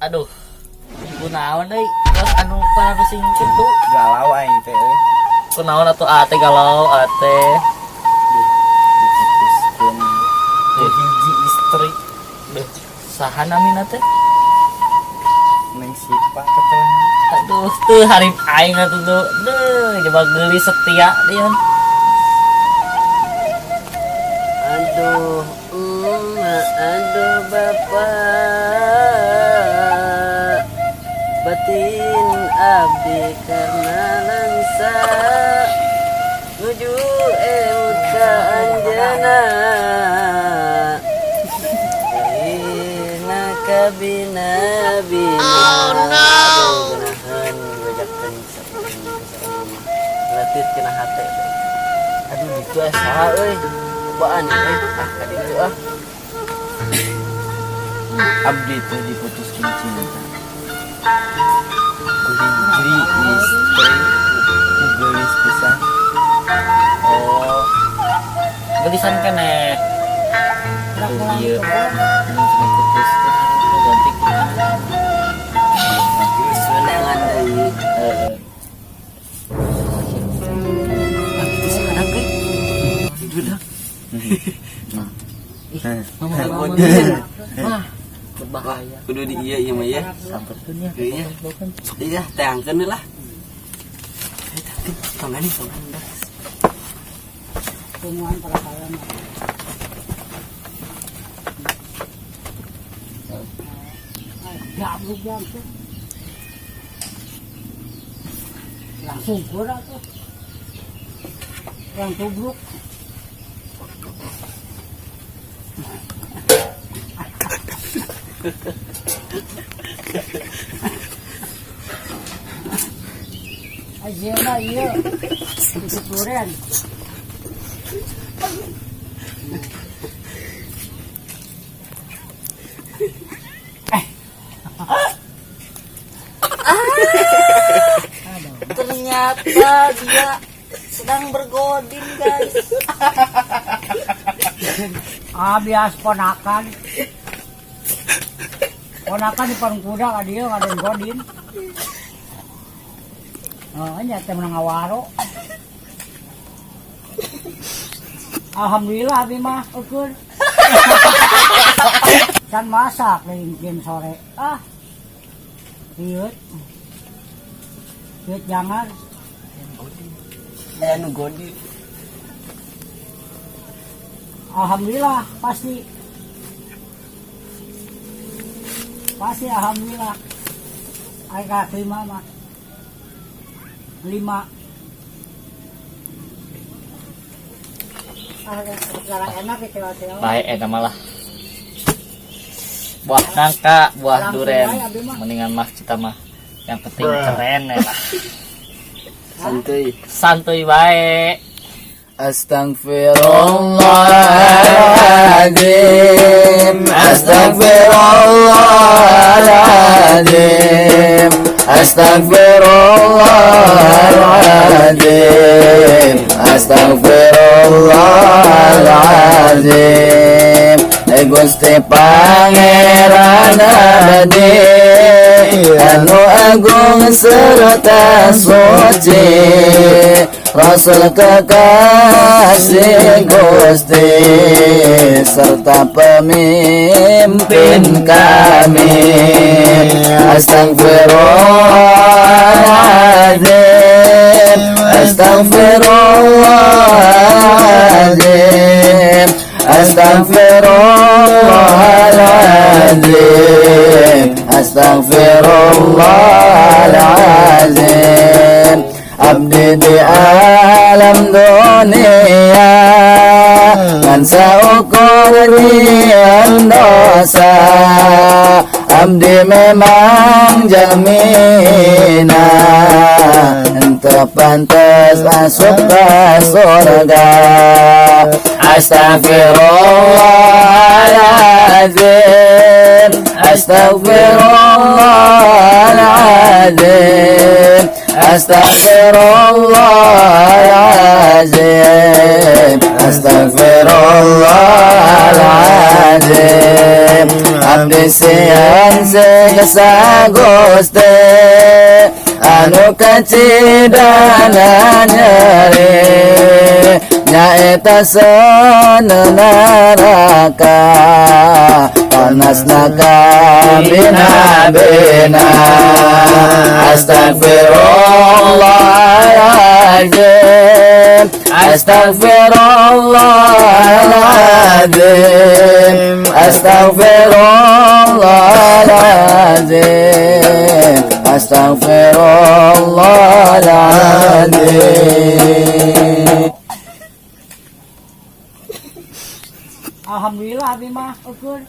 Aduh. Kunaon deui? Terus anu panarusing kitu galau aing teh euy. kunaon atuh ate galau ate Diputuskeun ku hiji istri duh saha namina teh neng Sipa ketelan. aduh tuh hari aing atuh tuh coba geuli setia dia Aduh, aduh bapak, batin abdi karena langsa nuju eut ka anjeunna. Rina kabina bina. Oh no. Genahan bajakeun latit kena hate. Aduh itu saha euy. Baan ka ditu Abdi teh diputuskeun cinta ku hiji istri ku geulis pisan. oh gelisan keneh Ieu diputuskeun ganti Sorangan deui. itu saha ge dudak mah berbahaya Kudu di ieu mah ya. sampeurkeun ya Iya. Iya, teangkeun lah. Tongani, tongani dah. Tungguan para kalian. Jam tuh. Langsung kurang tuh. Yang tubruk. Aja iya. Itu kuren. ternyata dia sedang bergodin guys Bias ponakan. Ponakan di parung kuda ka dia ada yang godin. Nya teh menang ngawaro. Alhamdulillah abi mah ukur. Kan masak lingkin sore. Riut. Riut jangan. Aya nu godi. Alhamdulillah pasti. Pasti alhamdulillah. Ayah terima mah. 5. Sekarang enak ya cewek-cewek. baik eta malah buah nangka buah duren mendingan mah kita mah yang penting keren ya lah santuy baik Astaghfirullahaladzim, astaghfirullahaladzim, astaghfirullahaladzim, astaghfirullahaladzim. Gusti Pangeran abadi anu agung serta suci, Rasul kekasih Gusti serta pemimpin kami. Astagfirullahaladzim, astagfirullahaladzim, astagfirullahaladzim, astagfirullahaladzim. Abdi di alam dunia ngan saukur rian dosa, abdi memang jaminan untuk pantas masuk ke surga. Astagfirullahaladzim, astagfirullahaladzim, astagfirullahaladzim, astagfirullahaladzim. abdi sian segesa Gusti anu kacidana nyeri nyaeta sana neraka panasna kabina-bina astagfirullahaladzim astagfirullahaladzim astagfirullahaladzim astagfirullahaladzim. Alhamdulillah abdi mah ukur.